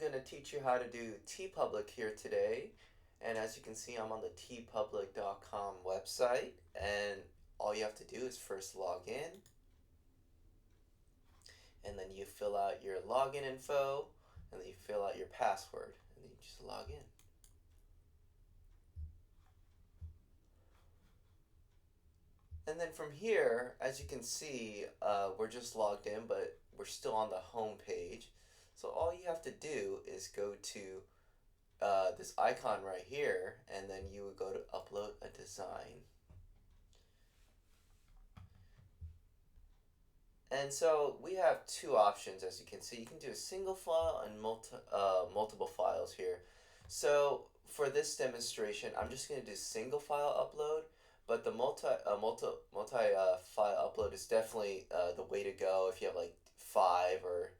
going to teach you how to do Teepublic here today. And as you can see, I'm on the teepublic.com website. And all you have to do is first log in. And then you fill out your login info. And then you fill out your password. And then you just log in. And then from here, as you can see, we're just logged in, but we're still on the home page. So all you have to do is go to this icon right here, and then you would go to upload a design. And so we have two options, as you can see. You can do a single file and multiple files here. So for this demonstration, I'm just going to do single file upload, but the multi file upload is definitely the way to go if you have like 5 or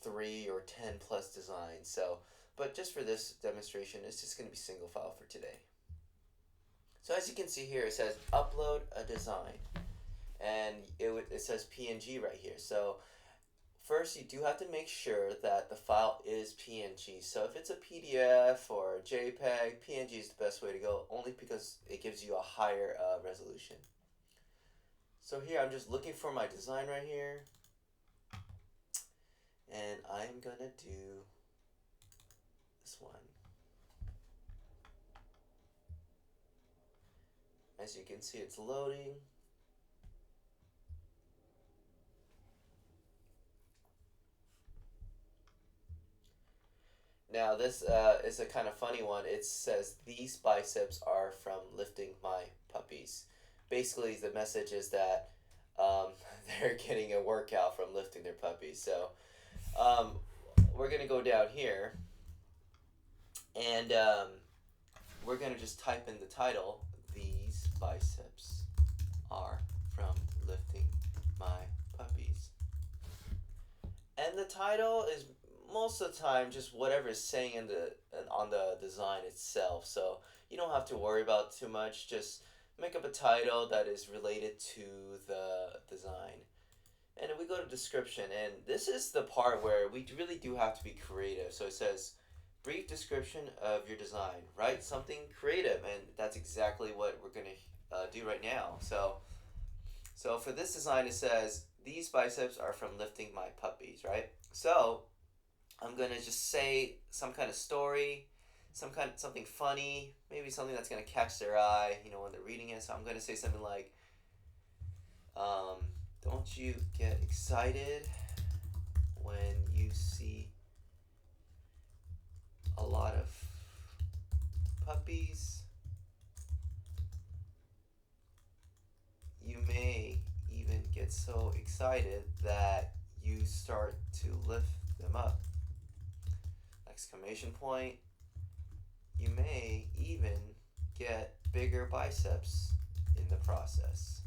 3 or 10 plus designs. So, but just for this demonstration, it's just going to be single file for today. So as you can see here, it says upload a design, and it says PNG right here. So first, you do have to make sure that the file is PNG. So if it's a PDF or a JPEG, PNG is the best way to go, only because it gives you a higher resolution. So here, I'm just looking for my design right here. And I'm gonna do this one. As you can see, it's loading. Now this is a kind of funny one. It says, these biceps are from lifting my puppies. Basically, the message is that they're getting a workout from lifting their puppies. So we're going to go down here, and we're going to just type in the title, these biceps are from lifting my puppies. And the title is most of the time just whatever is saying on the design itself. So you don't have to worry about too much. Just make up a title that is related to the design. And then we go to description, and this is the part where we really do have to be creative. So it says, brief description of your design. Write something creative, and that's exactly what we're going to do right now. So for this design, it says, these biceps are from lifting my puppies, right? So I'm going to just say some kind of story, something funny, maybe something that's going to catch their eye, when they're reading it. So I'm going to say something like, don't you get excited when you see a lot of puppies? You may even get so excited that you start to lift them up. Exclamation point. You may even get bigger biceps in the process.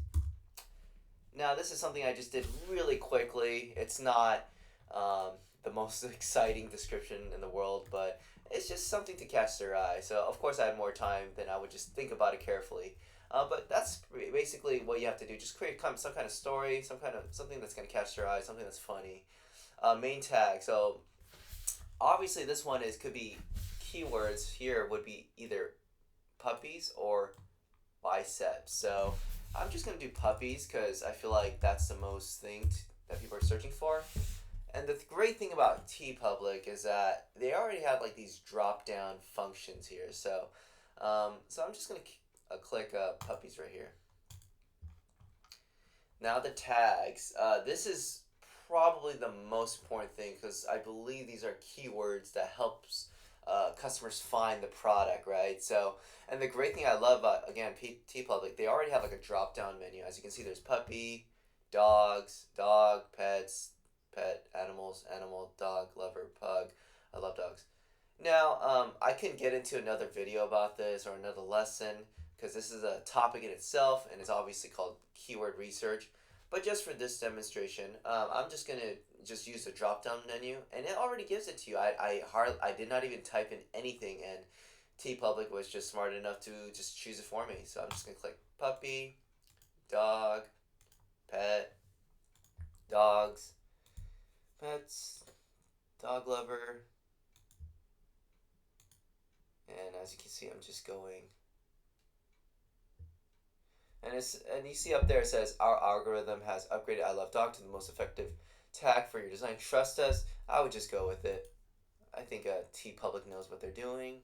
Now, this is something I just did really quickly. It's not the most exciting description in the world, but it's just something to catch their eye. So, of course, I had more time, then I would just think about it carefully. But that's basically what you have to do. Just create some kind of story, something that's going to catch their eye, something that's funny. Main tag. So obviously this one could be keywords here would be either puppies or biceps. So I'm just going to do puppies because I feel like that's the most thing that people are searching for. And the great thing about Teepublic is that they already have like these drop down functions here. So I'm just going to click puppies right here. Now the tags. This is probably the most important thing because I believe these are keywords that helps customers find the product, right? So, and the great thing I love about, again, Teepublic, they already have like a drop down menu. As you can see, there's puppy, dogs, dog, pets, pet, animals, animal, dog, lover, pug. I love dogs. Now, I can get into another video about this or another lesson because this is a topic in itself, and it's obviously called keyword research. But just for this demonstration, I'm just going to just use the drop-down menu, and it already gives it to you. I did not even type in anything, and Teepublic was just smart enough to just choose it for me. So I'm just going to click puppy, dog, pet, dogs, pets, dog lover, And as you can see, I'm just going. And you see up there it says our algorithm has upgraded I Love Dog to the most effective tag for your design. Trust us. I would just go with it. I think Teepublic knows what they're doing.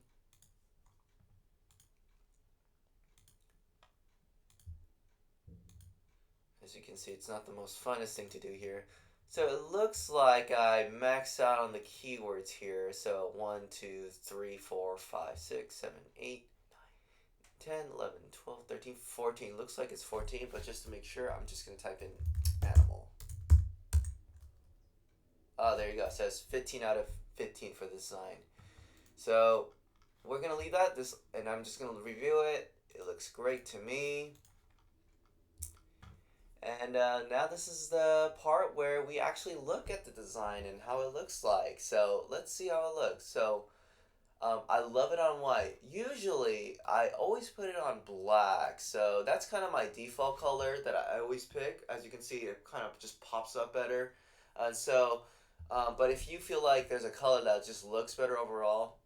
As you can see, it's not the most funnest thing to do here. So it looks like I maxed out on the keywords here. So 1, 2, 3, 4, 5, 6, 7, 8, 9, 10, 11, 12, 13, 14. Looks like it's 14, but just to make sure, I'm just going to type in animal. Oh, there you go. It says 15 out of 15 for the design. So we're going to leave that, and I'm just going to review it. It looks great to me. And now this is the part where we actually look at the design and how it looks like. So let's see how it looks. So I love it on white. Usually I always put it on black. So that's kind of my default color that I always pick. As you can see, it kind of just pops up better. But if you feel like there's a color that just looks better overall,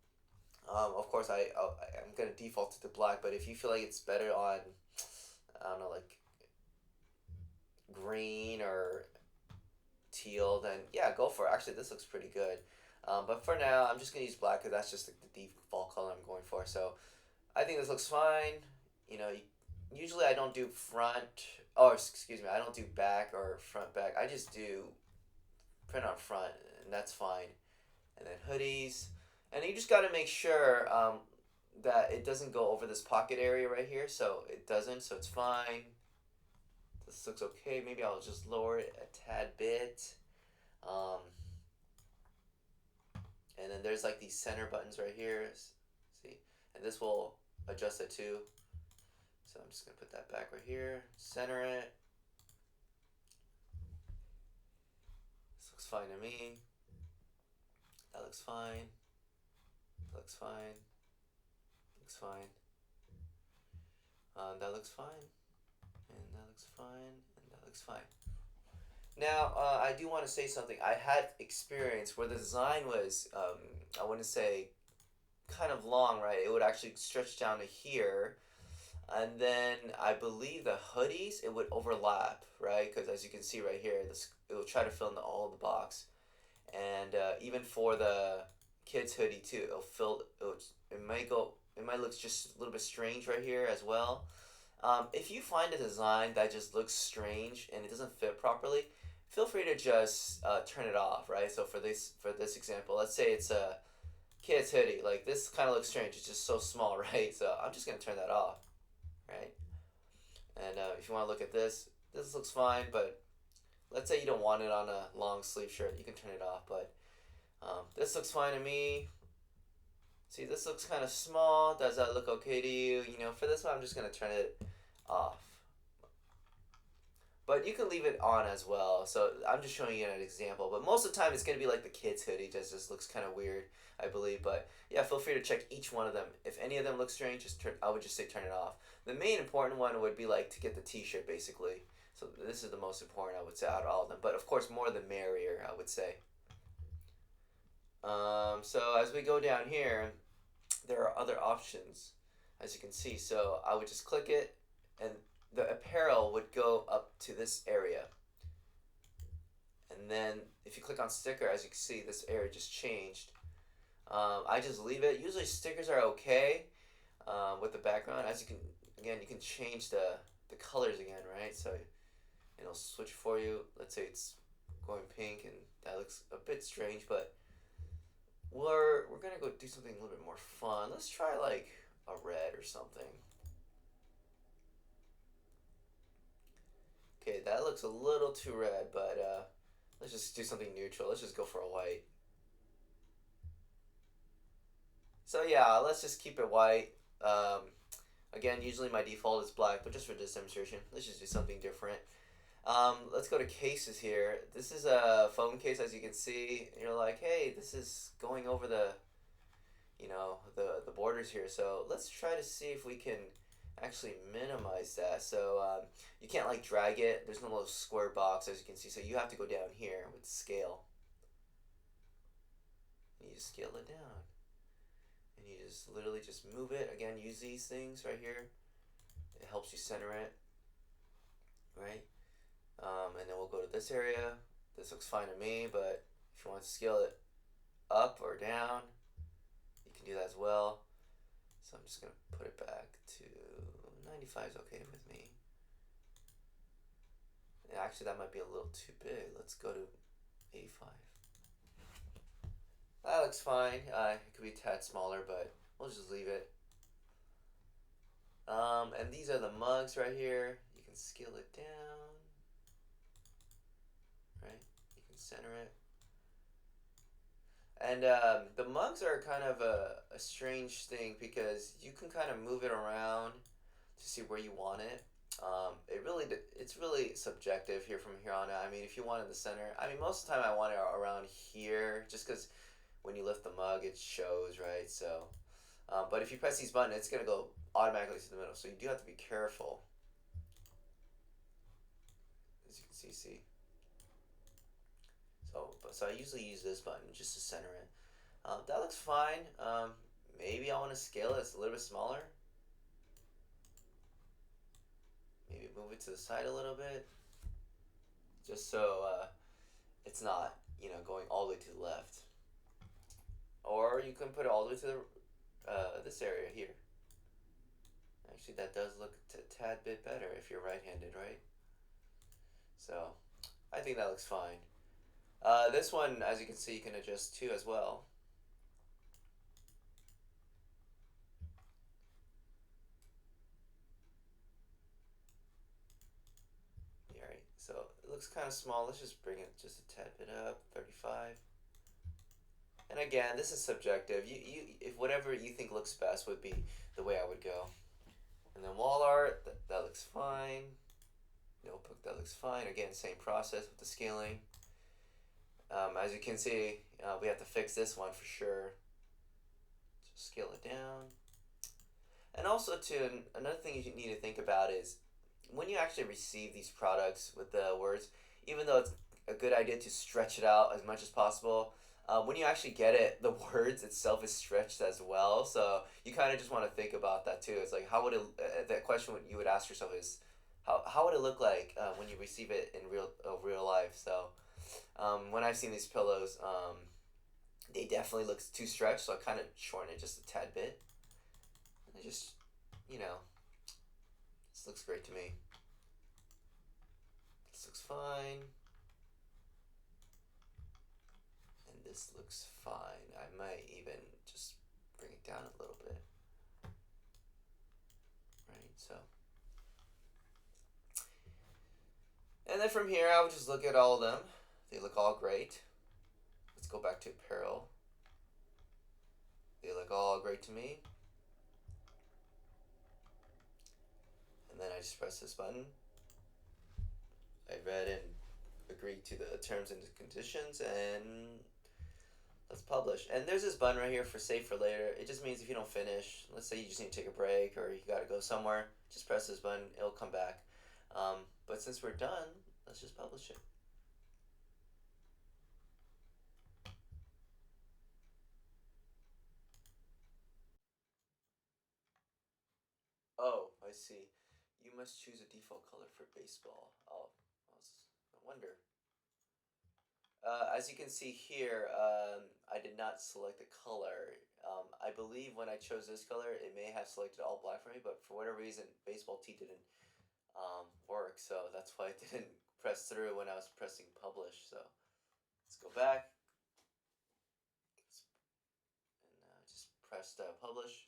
of course I'm going to default to the black. But if you feel like it's better on, I don't know, like green or teal, then yeah, go for it. Actually, this looks pretty good. But for now, I'm just gonna use black because that's just the default color I'm going for. So I think this looks fine. You know, usually I don't do front, or excuse me, I don't do back or front back. I just do print on front, and that's fine. And then hoodies, and you just got to make sure that it doesn't go over this pocket area right here. So it doesn't, so it's fine. This looks okay. Maybe I'll just lower it a tad bit. And then there's like these center buttons right here. See? And this will adjust it too. So I'm just going to put that back right here. Center it. This looks fine to me. That looks fine. That looks fine. Looks fine. That looks fine. And that looks fine. And that looks fine. Now, I do want to say something. I had experience where the design was, I wouldn't say kind of long, right? It would actually stretch down to here. And then I believe the hoodies, it would overlap, right? Because as you can see right here, it will try to fill in all of the box. And even for the kids hoodie too, it might look just a little bit strange right here as well. If you find a design that just looks strange and it doesn't fit properly, feel free to just turn it off, right? So for this example, let's say it's a kid's hoodie. Like this kind of looks strange. It's just so small, right? So I'm just going to turn that off, right? And if you want to look at this looks fine, but let's say you don't want it on a long sleeve shirt. You can turn it off, but this looks fine to me. See, this looks kind of small. Does that look okay to you? You know, for this one, I'm just going to turn it off. But you can leave it on as well. So I'm just showing you an example. But most of the time, it's going to be like the kid's hoodie. Just looks kind of weird, I believe. But yeah, feel free to check each one of them. If any of them look strange, I would just say turn it off. The main important one would be like to get the t-shirt, basically. So this is the most important, I would say, out of all of them. But of course, more the merrier, I would say. So as we go down here, there are other options, as you can see. So I would just click it, and the apparel would go up to this area. And then if you click on sticker, as you can see, this area just changed. I just leave it. Usually stickers are okay with the background. As you can change the colors again, right? So it'll switch for you. Let's say it's going pink, and that looks a bit strange, but we're gonna go do something a little bit more fun. Let's try like a red or something. Okay, that looks a little too red, but let's just do something neutral. Let's just go for a white. So yeah, let's just keep it white. Again, usually my default is black, but just for this demonstration, let's just do something different. Let's go to cases here. This is a phone case, as you can see. You're like, hey, this is going over the borders here. So let's try to see if we can actually minimize that. So you can't like drag it. There's no little square box, as you can see. So you have to go down here with scale. You just scale it down. and you just literally just move it. Again, use these things right here. It helps you center it, right? And then we'll go to this area. This looks fine to me, but if you want to scale it up or down, you can do that as well. So I'm just going to put it back to 95 is okay with me. Actually, that might be a little too big. Let's go to 85. That looks fine. It could be a tad smaller, but we'll just leave it. And these are the mugs right here. You can scale it down. Right? You can center it. And the mugs are kind of a strange thing because you can kind of move it around to see where you want it. It's really subjective here from here on out. I mean, if you want it in the center, I mean, most of the time I want it around here just because when you lift the mug, it shows, right? So, but if you press these buttons, it's going to go automatically to the middle. So you do have to be careful. As you can see. So I usually use this button just to center it. That looks fine. Maybe I want to scale it. It's a little bit smaller. Maybe move it to the side a little bit. Just so it's not, going all the way to the left. Or you can put it all the way to this area here. Actually, that does look a tad bit better if you're right-handed, right? So, I think that looks fine. This one, as you can see, you can adjust too as well. Yeah, right. So it looks kind of small. Let's just bring it just a tad bit up, 35. And again, this is subjective. If whatever you think looks best would be the way I would go. And then wall art, that looks fine. Notebook, that looks fine. Again, same process with the scaling. As you can see, we have to fix this one for sure. Just scale it down. And also, another thing you need to think about is when you actually receive these products with the words, even though it's a good idea to stretch it out as much as possible, when you actually get it, the words itself is stretched as well. So you kind of just want to think about that too. It's like, how would it? That question you would ask yourself is, how would it look like when you receive it in real life? So when I've seen these pillows, they definitely look too stretched. So I kind of shorten it just a tad bit. And it just, this looks great to me. This looks fine. This looks fine. I might even just bring it down a little bit. Right, so. And then from here, I would just look at all of them. They look all great. Let's go back to apparel. They look all great to me. And then I just press this button. I read and agreed to the terms and conditions, and let's publish. And there's this button right here for save for later. It just means if you don't finish, let's say you just need to take a break or you gotta go somewhere, just press this button, it'll come back. But since we're done, let's just publish it. Oh, I see. You must choose a default color for baseball. Oh, no wonder. As you can see here, I did not select the color. I believe when I chose this color, it may have selected all black for me, but for whatever reason, baseball tee didn't work, so that's why it didn't press through when I was pressing publish. So let's go back and just press publish.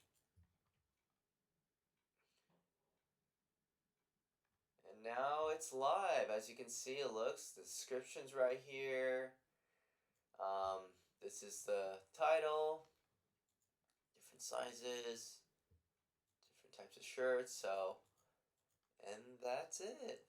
And now it's live. As you can see, it looks, the description's right here. This is the title, different sizes, different types of shirts, so, and that's it.